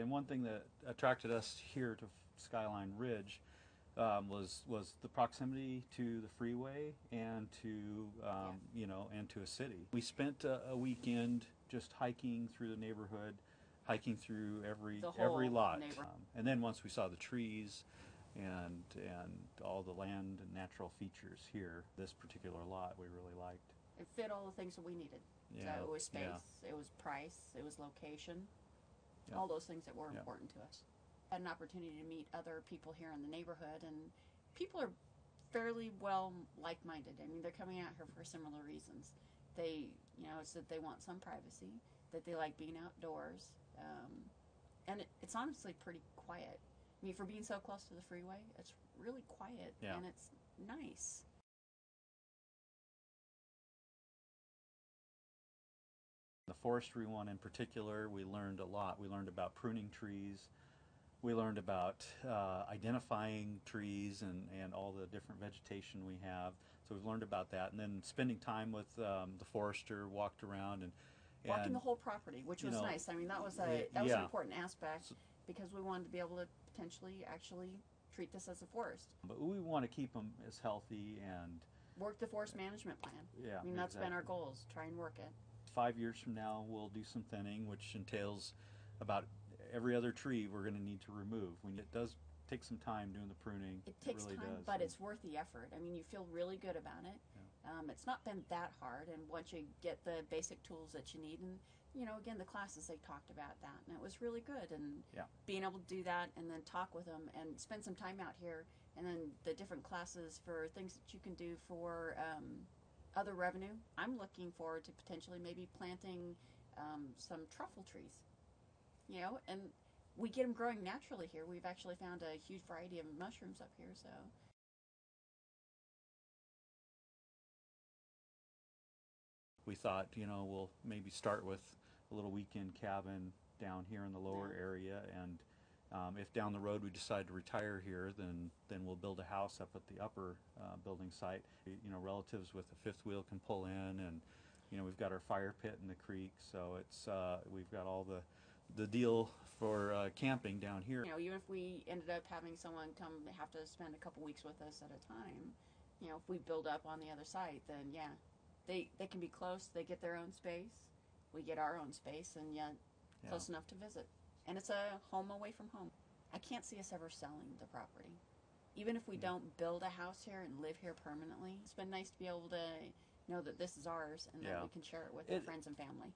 And one thing that attracted us here to Skyline Ridge was the proximity to the freeway and to and to a city. We spent a weekend just hiking through the neighborhood, hiking through every lot, and then once we saw the trees and all the land and natural features here, this particular lot we really liked. It fit all the things that we needed. Yeah. So it was space, it was price, it was location, all those things that were important to us. Had an opportunity to meet other people here in the neighborhood, and people are fairly well like-minded. I mean, they're coming out here for similar reasons. They, it's that they want some privacy, that they like being outdoors, and it's honestly pretty quiet. I mean, for being so close to the freeway, it's really quiet and it's nice. The forestry one in particular, we learned a lot. We learned about pruning trees. We learned about identifying trees and all the different vegetation we have. So we've learned about that. And then spending time with the forester, walked around and walking the whole property, which was nice. I mean, that was an important aspect because we wanted to be able to potentially actually treat this as a forest. But we want to keep them as healthy and work the forest management plan. Yeah, I mean, that's been our goals, try and work it. 5 years from now, we'll do some thinning, which entails about every other tree we're going to need to remove. It does take some time doing the pruning. It takes time, but it's worth the effort. I mean, you feel really good about it. It's not been that hard, and once you get the basic tools that you need, and again, the classes, they talked about that, and it was really good. And being able to do that and then talk with them and spend some time out here, and then the different classes for things that you can do for other revenue. I'm looking forward to potentially maybe planting some truffle trees, and we get them growing naturally here. We've actually found a huge variety of mushrooms up here, so. We thought, we'll maybe start with a little weekend cabin down here in the lower area, and if down the road we decide to retire here, then we'll build a house up at the upper building site. Relatives with a fifth wheel can pull in, and we've got our fire pit in the creek, so it's we've got all the deal for camping down here. Even if we ended up having someone come, they have to spend a couple weeks with us at a time. If we build up on the other site, then they can be close. They get their own space. We get our own space, and yet close enough to visit. And it's a home away from home. I can't see us ever selling the property. Even if we don't build a house here and live here permanently, it's been nice to be able to know that this is ours and that we can share it with our friends and family.